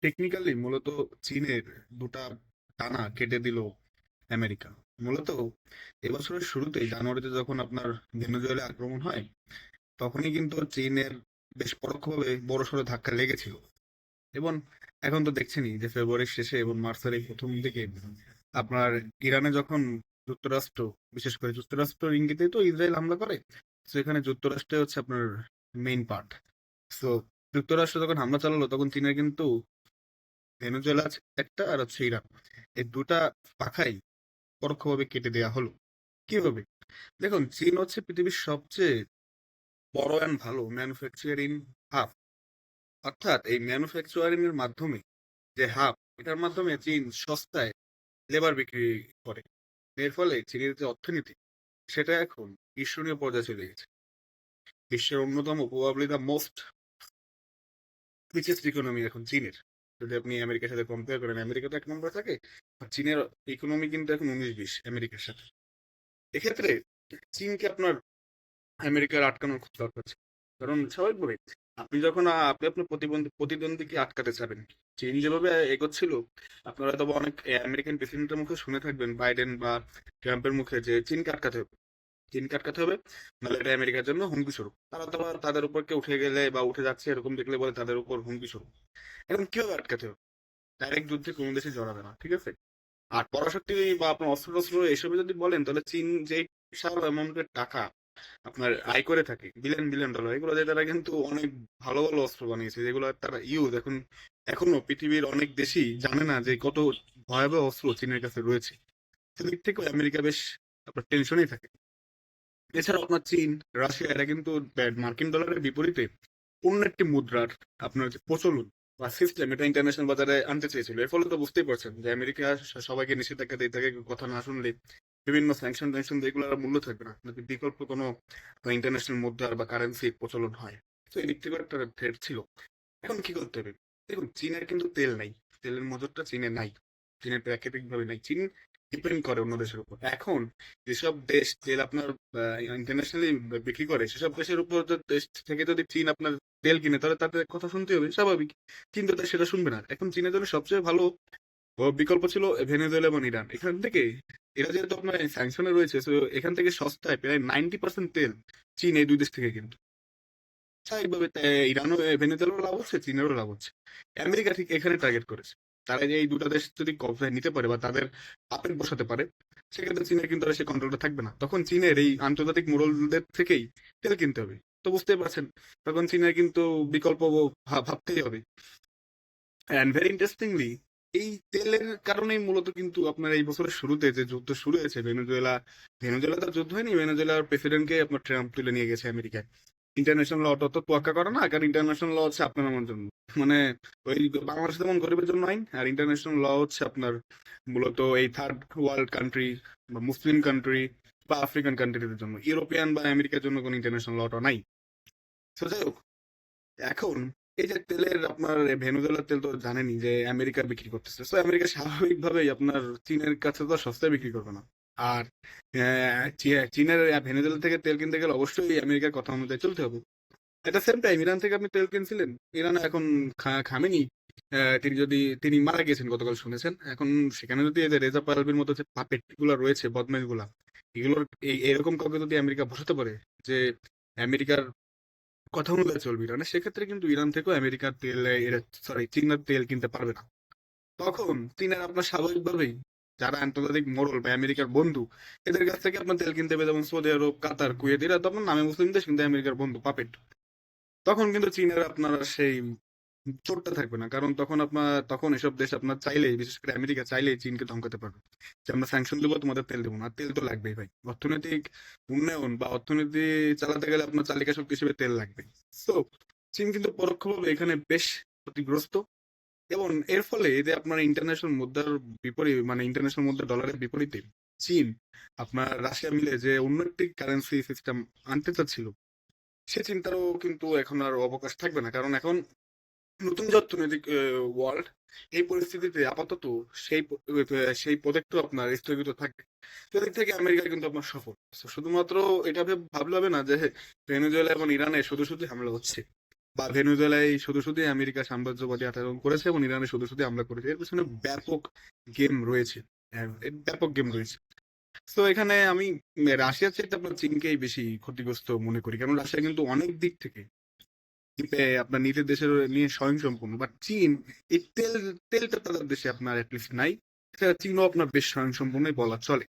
Technically মূলত চীনের দুটা টানা কেটে দিল আমেরিকা। মূলত এবছরের শুরুতেই জানুয়ারিতে যখন আপনার ভেনেজুয়েলা আক্রমণ হয়, তখনই কিন্তু চীনের বেশ পরোক্ষভাবে বড়সড় ধাক্কা লেগেছিল। এবং এখন তো দেখছেনই যে ফেব্রুয়ারির শেষে এবং মার্চের এই প্রথম দিকে আপনার ইরানে যখন যুক্তরাষ্ট্র, বিশেষ করে যুক্তরাষ্ট্রের ইঙ্গিতে তো ইসরায়েল হামলা করে, তো এখানে যুক্তরাষ্ট্রে হচ্ছে আপনার মেইন পার্ট। তো যুক্তরাষ্ট্র যখন হামলা চালালো তখন চীনের কিন্তু ভেনেজুয়েলা আছে একটা, আর হচ্ছে ইরান, এই দুটা পাখাই পরোক্ষভাবে কেটে দেওয়া হলো। কিভাবে? দেখুন, চীন হচ্ছে পৃথিবীর সবচেয়ে বড় অ্যান্ড ভালো ম্যানুফ্যাকচারিং হাব। অর্থাৎ এই ম্যানুফ্যাকচারিং এর মাধ্যমে যে হাব, এটার মাধ্যমে চীন সস্তায় লেবার বিক্রি করে। এর ফলে চীনের যে অর্থনীতি, সেটা এখন ঈর্ষণীয় পর্যায়ে চলে গেছে। বিশ্বের অন্যতম, probably the most richest economy এখন চীনের। যদি আপনি আমেরিকার সাথে কম্পেয়ার করেন, আমেরিকা তো এক নম্বরে থাকে, আর চীনের ইকোনমি কিন্তু এখন 19-20 আমেরিকার সাথে। এক্ষেত্রে চীনকে আপনার আমেরিকার আটকানোর খুব দরকার ছিল। কারণ স্বাভাবিকভাবে আপনি যখন আপনি আপনার প্রতিদ্বন্দ্বীকে আটকাতে চাবেন, চীন যেভাবে এগোচ্ছিল, আপনারা তো অনেক আমেরিকান প্রেসিডেন্টের মুখে শুনে থাকবেন, বাইডেন বা ট্রাম্পের মুখে, যে চীনকে আটকাতে হবে, চীনকে আটকাতে হবে, নাহলে এটা আমেরিকার জন্য হুমকি স্বরূপ। তারা তো আবার তাদের উপর কেউ উঠে গেলে বা উঠে যাচ্ছে এরকম দেখলে বলে তাদের উপর হুমকি স্বরূপ। এখন কিভাবে আটকাতে হবে? ডাইরেক্ট যুদ্ধে কোনো দেশে জড়াবে না, ঠিক আছে? আর পরাশক্তি বা আপনার অস্ত্র টস্ত্র এসবে যদি বলেন, তাহলে চীন যে বিশাল অ্যামাউন্টের টাকা আপনার আয় করে থাকে, বিলিয়ন বিলিয়ন ডলার, এগুলো দিয়ে তারা কিন্তু অনেক ভালো ভালো অস্ত্র বানিয়েছে, যেগুলো তারা এখন এখনো পৃথিবীর অনেক দেশই জানে না যে কত ভয়াবহ অস্ত্র চীনের কাছে রয়েছে। সেদিক থেকেও আমেরিকা বেশ আপনার টেনশনেই থাকে। এছাড়াও আপনার চীন, রাশিয়া, এরা কিন্তু মার্কিন ডলারের বিপরীতে অন্য একটি মুদ্রার আপনার যে প্রচলন বা সিস্টেম, এটা ইন্টারন্যাশনাল বাজারে আনতে চেয়েছিল। এর ফলে তো বুঝতেই পারছেন যে আমেরিকা সবাইকে নিষেধাজ্ঞা দিয়ে থাকে, কথা না শুনলে বিভিন্ন স্যাংশন ট্যাংশন এগুলো আর মূল্য থাকবে না যদি বিকল্প কোনো ইন্টারন্যাশনাল মুদ্রার বা কারেন্সির প্রচলন হয়। তো এদিক থেকে একটা থ্রেট ছিল। এখন কি করতে হবে? দেখুন, চীনের কিন্তু তেল নাই, তেলের মজুদটা চীনে নাই, চীনের প্রাকৃতিক ভাবে নাই। চীন ডিপেন্ড করে অন্য দেশের উপর। এখন যেসব দেশ তেল আপনার ইন্টারন্যাশনালি বিক্রি করে, সেসব দেশের উপর দেশ থেকে যদি চীন আপনার তেল কিনে, তাহলে তাদের কথা শুনতে হবে, স্বাভাবিক। চীন তো সেটা শুনবে না। এখন চীনের জন্য সবচেয়ে ভালো বিকল্প ছিল ভেনেজুয়েলা এবং ইরান। এখান থেকে, এরা যেহেতু আপনার স্যাংশনে রয়েছে, তো এখান থেকে সস্তায় প্রায় 90% তেল চীন এই দুই দেশ থেকে কিন্তু স্বাভাবিকভাবে ইরানও, ভেনেজুয়েলারও লাভ হচ্ছে, চীনেরও লাভ হচ্ছে। আমেরিকা ঠিক এখানে টার্গেট করেছে। তারা যে এই দুটো দেশ যদি কবজায় নিতে পারে বা তাদের পাপেট বসাতে পারে, সেক্ষেত্রে চীনের কিন্তু আর সে কন্ট্রোলটা থাকবে না। তখন চীনের এই আন্তর্জাতিক মোড়লদের থেকেই তেল কিনতে হবে। তো বুঝতেই পারছেন, তখন চীনের কিন্তু বিকল্প ভাবতেই হবে। অ্যান্ড ভেরি ইন্টারেস্টিংলি, এই তেলের কারণেই মূলত কিন্তু আপনার এই বছরের শুরুতে যে যুদ্ধ শুরু হয়েছে, ভেনেজুয়েলা তো যুদ্ধ হয়নি, ভেনেজুয়েলার প্রেসিডেন্টকে আপনার ট্রাম্প তুলে নিয়ে গেছে আমেরিকায়। ইন্টারন্যাশনাল ল তো তোয়াক্কা করে না, কারণ ইন্টারন্যাশনাল ল হচ্ছে আপনার আমার জন্য, মানে ওই বাংলাদেশ যেমন গরিবের জন্য আইন, আর ইন্টারন্যাশনাল ল হচ্ছে আপনার মূলত এই থার্ড ওয়ার্ল্ড কান্ট্রি বা মুসলিম কান্ট্রি বা আফ্রিকান কান্ট্রিদের জন্য। ইউরোপিয়ান বা আমেরিকার জন্য কোনো ইন্টারন্যাশনাল লটা নাই। তো যাই হোক, এখন এই যে তেলের আপনার ভেনেজুয়েলার তেল তো জানেনই যে আমেরিকা বিক্রি করতেছে, তো আমেরিকা স্বাভাবিকভাবেই আপনার চীনের কাছে তো সস্তায় বিক্রি করবে না। আর চীনের ভেনেজুয়েলা থেকে তেল কিনতে গেলে অবশ্যই আমেরিকার কথা অনুযায়ী চলতে হবে। এটা সেম টাইম ইরান থেকে আপনি তেল কিনছিলেন, ইরান এখন খামেনি, তিনি মারা গিয়েছেন গতকাল শুনেছেন। এখন সেখানে যদি এই যে রেজা পাহলভির মতো যে পাপেট গুলা রয়েছে, বদমাইশ গুলা, এগুলোর এরকম কাউকে যদি আমেরিকা বসাতে পারে যে আমেরিকার কথা অনুযায়ী চলবে ইরানে, সেক্ষেত্রে কিন্তু ইরান থেকেও আমেরিকার তেল, সরি, চীনের তেল কিনতে পারবে না। তখন চীনের আপনার স্বাভাবিকভাবেই যারা আন্তর্জাতিক মোড়ল বা আমেরিকার বন্ধু, এদের কাছ থেকে আপনার তেল কিনতে হবে, যেমন সৌদি আরব, কাতার, কুয়েত, এরা তখন নামে মুসলিম দেশ কিন্তু আমেরিকার বন্ধু, পাপেট। তখন কিন্তু চীনের আপনার সেই চোটটা থাকবে না, কারণ তখন এসব দেশ আপনার চাইলেই, বিশেষ করে আমেরিকা চাইলেই চীনকে ধমকাতে পারবে যে আমরা স্যাংশন দেবো, তোমাদের তেল দেবো না। আর তেল তো লাগবেই ভাই, অর্থনৈতিক উন্নয়ন বা অর্থনীতি চালাতে গেলে আপনার চালিকা শক্তি হিসেবে তেল লাগবে। তো চীন কিন্তু পরোক্ষভাবে এখানে বেশ ক্ষতিগ্রস্ত। এবং এর ফলে এই যে আপনার ইন্টারন্যাশনাল মুদ্রার বিপরীত, মানে ইন্টারন্যাশনাল মুদ্রা ডলারের বিপরীতে চীন আপনার রাশিয়া মিলে যে অন্য একটি কারেন্সি সিস্টেম আনতে চাচ্ছিল, সে চিন্তারও কিন্তু এখন আর অবকাশ থাকবে না। কারণ এখন নতুন যে অর্থনৈতিক ওয়ার্ল্ড, এই পরিস্থিতিতে আপাতত সেই প্রজেক্টও আপনার স্থগিত থাকবে। সেদিক থেকে আমেরিকা কিন্তু আপনার সফল। So, শুধুমাত্র এটা ভাবলে হবে না যে ভেনেজুয়েলা এবং ইরানে শুধু শুধু হামলা হচ্ছে। বা ভেনেজুয়েলায় শুধু শুধু আমেরিকা সাম্রাজ্যবাদী আক্রমণ করেছে এবং ইরানে শুধু শুধু হামলা করেছে, এর পিছনে ব্যাপক গেম রয়েছে। ব্যাপক গেম রয়েছে। তো এখানে আমি রাশিয়ার চাইতে আপনার চীনকেই বেশি ক্ষতিগ্রস্ত মনে করি, কারণ রাশিয়া কিন্তু অনেক দিক থেকে আপনার নিজের দেশের নিয়ে স্বয়ংসম্পূর্ণ, বাট চীন এই তেলটা তাদের দেশে আপনার অ্যাটলিস্ট নাই। এছাড়া চীনও আপনার বেশ স্বয়ংসম্পূর্ণই বলা চলে।